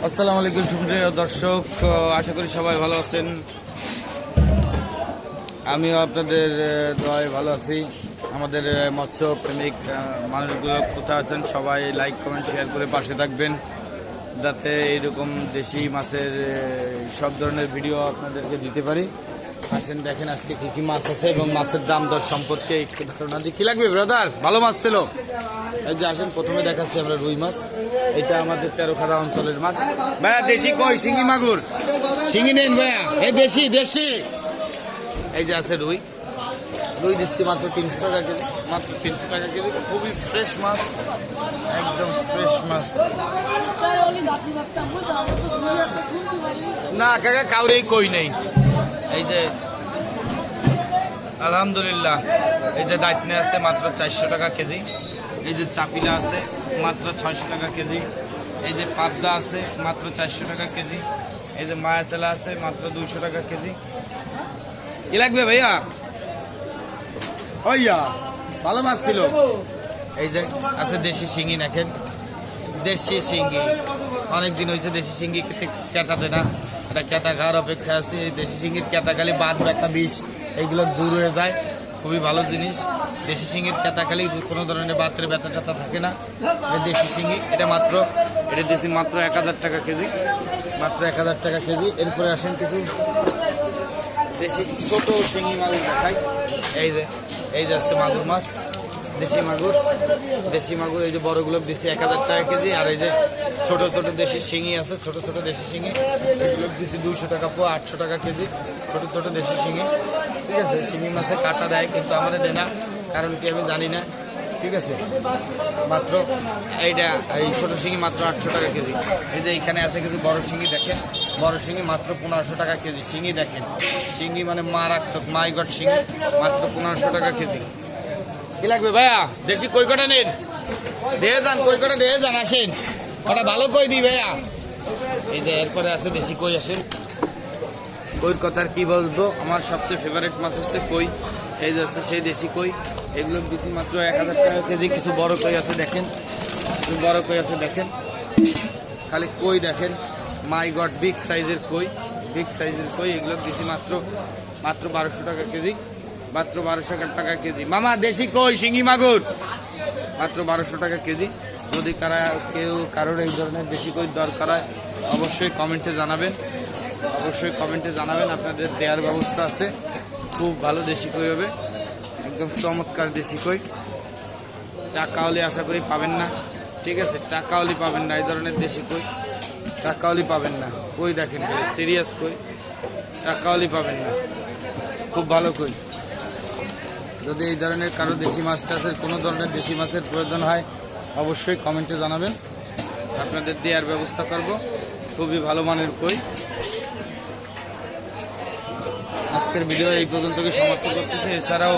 আসসালামু আলাইকুম সুপ্রিয় দর্শক, আশা করি সবাই ভালো আছেন। আমিও আপনাদের দোয়ায় ভালো আছি। আমাদের মৎস্য প্রেমিক মানুষগুলো কোথায় আছেন সবাই লাইক কমেন্ট শেয়ার করে পাশে থাকবেন, যাতে এইরকম দেশি মাছের সব ধরনের ভিডিও আপনাদেরকে দিতে পারি। আসেন দেখেন আজকে কী কী মাছ আছে এবং মাছের দাম দর সম্পর্কে একটু ধারণা দিই। কী লাগবে ব্রাদার? ভালো মাছ ছিল। এই যে আসেন, প্রথমে দেখাচ্ছি আমরা রুই মাছ। এটা আমাদের তেরোখাদা অঞ্চলের মাছ। ভাইয়া দেশি কই, শিঙি মাগুর? শিঙি নেন ভাইয়া, এই দেশি দেশি। এই যে আছে রুই, রুই দিচ্ছি মাত্র 300 টাকা কেজি, মাত্র 300 টাকা কেজি। খুবই ফ্রেশ মাছ, একদম ফ্রেশ মাছ। না কাকা, কাউরেই কই নেই। এই যে আলহামদুলিল্লাহ, এই যে দায়িত্ব আছে মাত্র 400 টাকা কেজি। এই যে চাপিলা আছে মাত্র 600 টাকা কেজি। এই যে পাবদা আছে মাত্র 400 টাকা কেজি। এই যে মায়াচালা আছে মাত্র 200 টাকা কেজি। কি লাগবে ভাইয়া? ওইয়া ভালো মাছ ছিল। এই যে আছে দেশি শিঙি, দেখেন দেশি শিঙ্গি। অনেকদিন হয়েছে দেশি শিঙ্গি কেটাতে না, এটা কেটা খাওয়ার অপেক্ষা আছে। এই দেশি শিঙ্গির কেটা খালি বাদ ব্যথা বিষ এইগুলো দূর হয়ে যায়, খুবই ভালো জিনিস। দেশি শিঙ্গির কেটা খালি কোনো ধরনের বাতের ব্যথা ট্যাথা থাকে না। দেশি শিঙ্গি এটা মাত্র, এটা দেশি মাত্র 1000 টাকা কেজি, মাত্র 1000 টাকা কেজি। এরপরে আসেন কিছু দেশি ছোট শিঙি মাগুর দেখাই। এই যে আসছে মাগুর মাছ, দেশি মাগুর। দেশি মাগুর এই যে বড়গুলো দিচ্ছি 1000 টাকা কেজি। আর এই যে ছোট ছোট দেশি শিঙি আছে, ছোট ছোট দেশি শিঙি, এগুলো দিচ্ছি 200 টাকা পোয়া, 800 টাকা কেজি। ছোট ছোট দেশি শিঙি, ঠিক আছে। শিঙি মাছে কাটা দেয় কিন্তু আমাদের দেয় না, কারণ কি আমি জানি না, ঠিক আছে। মাত্র এইটা এই ছোট শিঙি মাত্র 800 টাকা কেজি। এই যে এখানে আছে কিছু বড় শিঙি, দেখেন বড় শিঙি মাত্র 1500 টাকা কেজি। শিঙি দেখেন, শিঙি মানে মারাত্মক মাইগট শিঙি, মাত্র 1500 টাকা কেজি। কি লাগবে ভাইয়া? দেশি কই কটা নেন, দিয়ে যান, কই কটা দিয়ে যান। আসেন, ওটা ভালো কই দিই ভাইয়া। এই যে এরপরে আছে দেশি কই। আসেন, কইর কথা আর কি বলবো, আমার সবচেয়ে ফেভারিট মাছ হচ্ছে কই। এই যে হচ্ছে সেই দেশি কই, এগুলো দিচ্ছি মাত্র 1000 টাকা কেজি। কিছু বড় কই আছে দেখেন, কিছু বড় কই আছে দেখেন, খালি কই দেখেন, মাই গড বিগ সাইজের কই, বিগ সাইজের কই। এগুলো দিচ্ছি মাত্র 1200 টাকা কেজি, মাত্র 1200 টাকা কেজি। মামা দেশি কই শিঙি মাগুর মাত্র 1200 টাকা কেজি। যদি কারোর এই ধরনের দেশি কই দরকার হয় অবশ্যই কমেন্টে জানাবেন, অবশ্যই কমেন্টে জানাবেন। আপনাদের দেওয়ার ব্যবস্থা আছে। খুব ভালো দেশি কই হবে, একদম চমৎকার দেশি কই। টাকা হলে আশা করি পাবেন না, ঠিক আছে। টাকা হলে পাবেন না এই ধরনের দেশি কই, টাকা হলে পাবেন না। কই দেখেন সিরিয়াস কই, টাকা হলে পাবেন না। খুব ভালো কই। যদি এই ধরনের কারো দেশি মাছ টাছের কোনো ধরনের দেশি মাছের প্রয়োজন হয় অবশ্যই কমেন্টে জানাবেন, আপনাদের দেওয়ার ব্যবস্থা করব। খুবই ভালো মানের কই। আজকের ভিডিও এই পর্যন্তই সমাপ্ত করতেছি। এছাড়াও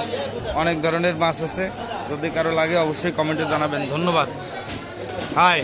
অনেক ধরনের মাছ আছে, যদি কারো লাগে অবশ্যই কমেন্টে জানাবেন। ধন্যবাদ। হাই।